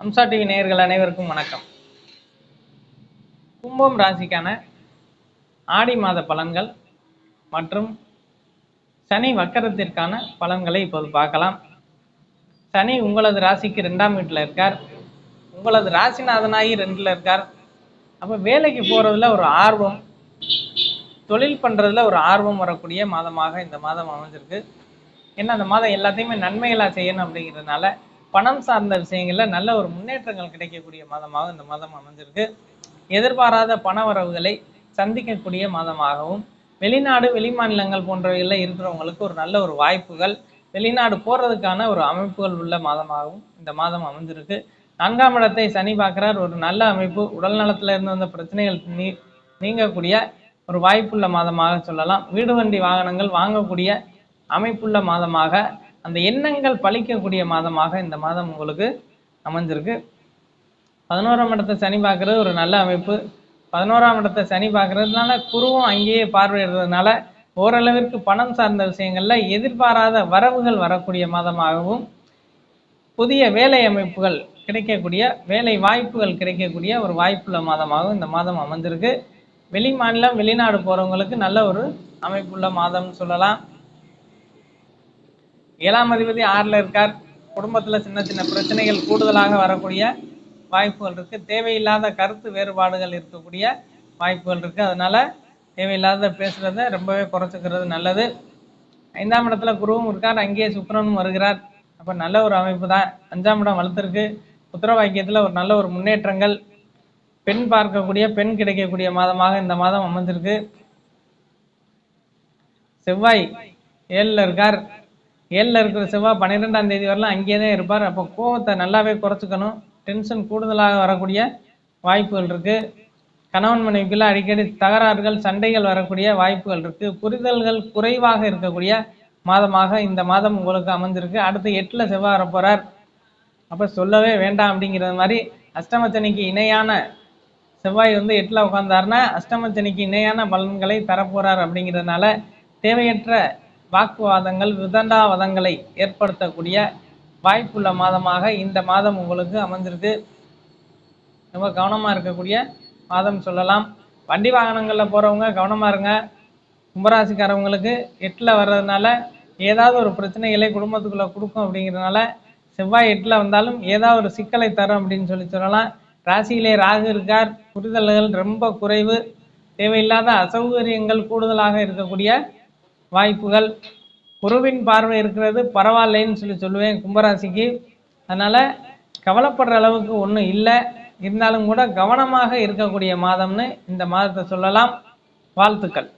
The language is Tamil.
அம்சா டிவி நேயர்கள் அனைவருக்கும் வணக்கம். கும்பம் ராசிக்கான ஆடி மாத பலன்கள் மற்றும் சனி வக்கரத்திற்கான பலன்களை இப்போது பார்க்கலாம். சனி உங்களது ராசிக்கு 2ஆம் வீட்டில் இருக்கார். உங்களது ராசிநாதனாகி 2ல் இருக்கார். அப்போ வேலைக்கு போகிறதுல ஒரு ஆர்வம், தொழில் பண்ணுறதுல ஒரு ஆர்வம் வரக்கூடிய மாதமாக இந்த மாதம் அமைஞ்சிருக்கு. ஏன்னா அந்த மாதம் எல்லாத்தையுமே நன்மைகளாக செய்யணும் அப்படிங்கிறதுனால பணம் சார்ந்த விஷயங்களில் நல்ல ஒரு முன்னேற்றங்கள் கிடைக்கக்கூடிய மாதமாக இந்த மாதம் அமைஞ்சிருக்கு. எதிர்பாராத பண வரவுகளை சந்திக்கக்கூடிய மாதமாகவும், வெளிநாடு வெளிமாநிலங்கள் போன்றவைகளில் இருக்கிறவங்களுக்கு ஒரு நல்ல ஒரு வாய்ப்புகள், வெளிநாடு போகிறதுக்கான ஒரு அமைப்புகள் உள்ள மாதமாகவும் இந்த மாதம் அமைஞ்சிருக்கு. 4ஆம் இடத்தை சனி பார்க்குறார். ஒரு நல்ல அமைப்பு, உடல் நலத்தில் இருந்து வந்த பிரச்சனைகள் நீங்கக்கூடிய ஒரு வாய்ப்புள்ள மாதமாக சொல்லலாம். வீடு வண்டி வாகனங்கள் வாங்கக்கூடிய அமைப்புள்ள மாதமாக, அந்த எண்ணங்கள் பழிக்கக்கூடிய மாதமாக இந்த மாதம் உங்களுக்கு அமைஞ்சிருக்கு. 11ஆம் இடத்தை சனி பார்க்கறது ஒரு நல்ல அமைப்பு. 11ஆம் இடத்தை சனி பார்க்கறதுனால குருவும் அங்கேயே பார்வையிடுறதுனால ஓரளவிற்கு பணம் சார்ந்த விஷயங்கள்ல எதிர்பாராத வரவுகள் வரக்கூடிய மாதமாகவும், புதிய வேலை அமைப்புகள் கிடைக்கக்கூடிய, வேலை வாய்ப்புகள் கிடைக்கக்கூடிய ஒரு வாய்ப்புள்ள மாதமாகவும் இந்த மாதம் அமைஞ்சிருக்கு. வெளி மாநிலம் வெளிநாடு போறவங்களுக்கு நல்ல ஒரு அமைப்புள்ள மாதம்னு சொல்லலாம். 7ஆம் அதிபதி 6ல் இருக்கார். குடும்பத்தில் சின்ன சின்ன பிரச்சனைகள் கூடுதலாக வரக்கூடிய வாய்ப்புகள் இருக்குது. தேவையில்லாத கருத்து வேறுபாடுகள் இருக்கக்கூடிய வாய்ப்புகள் இருக்குது. அதனால் தேவையில்லாத பேசுகிறத ரொம்பவே குறைச்சிக்கிறது நல்லது. 5ஆம் இடத்துல குருவும் இருக்கார், அங்கேயே சுக்கிரனும் வருகிறார். அப்போ நல்ல ஒரு அமைப்பு தான். 5ஆம் இடம் வளர்த்துருக்கு. புத்திர வாக்கியத்தில் ஒரு நல்ல ஒரு முன்னேற்றங்கள், பெண் பார்க்கக்கூடிய, பெண் கிடைக்கக்கூடிய மாதமாக இந்த மாதம் அமைஞ்சிருக்கு. செவ்வாய் 7ல் இருக்கார். 7ல் இருக்கிற செவ்வாய் 12ஆம் தேதி வரலாம் அங்கேயே தான் இருப்பார். அப்போ கோபத்தை நல்லாவே குறைச்சிக்கணும். டென்ஷன் கூடுதலாக வரக்கூடிய வாய்ப்புகள் இருக்குது. கணவன் மனைவிக்குள்ள அடிக்கடி தகராறுகள், சண்டைகள் வரக்கூடிய வாய்ப்புகள் இருக்குது. புரிதல்கள் குறைவாக இருக்கக்கூடிய மாதமாக இந்த மாதம் உங்களுக்கு அமைஞ்சிருக்கு. அடுத்து 8ல் செவ்வாய் வரப்போகிறார். அப்போ சொல்லவே வேண்டாம் அப்படிங்கிறது மாதிரி அஷ்டமச்சனிக்கு இணையான செவ்வாய் 8ல் உட்கார்ந்தாருன்னா அஷ்டமச்சனிக்கு இணையான பலன்களை தரப்போகிறார். அப்படிங்கிறதுனால தேவையற்ற வாக்குவாதங்கள், விதண்டாவாதங்களை ஏற்படுத்தக்கூடிய வாய்ப்புள்ள மாதமாக இந்த மாதம் உங்களுக்கு அமைஞ்சிருக்கு. ரொம்ப கவனமாக இருக்கக்கூடிய மாதம் சொல்லலாம். வண்டி வாகனங்களில் போகிறவங்க கவனமாக இருங்க. கும்பராசிக்காரவங்களுக்கு 8ல் வர்றதுனால ஏதாவது ஒரு பிரச்சனைகளை குடும்பத்துக்குள்ளே கொடுக்கும். அப்படிங்கிறதுனால செவ்வாய் 8ல் வந்தாலும் ஏதாவது ஒரு சிக்கலை தரும் அப்படின்னு சொல்லலாம். ராசியிலே ராகு இருக்கார். புரிதல்கள் ரொம்ப குறைவு. தேவையில்லாத அசௌகரியங்கள் கூடுதலாக இருக்கக்கூடிய வாய்ப்புகள். குருவின் பார்வை இருக்கிறது பரவாயில்லைன்னு சொல்லுவேன் கும்பராசிக்கு. அதனால் கவலைப்படுற அளவுக்கு ஒன்றும் இல்லை. இருந்தாலும் கூட கவனமாக இருக்கக்கூடிய மாதம்னு இந்த மாதத்தை சொல்லலாம். வாழ்த்துக்கள்.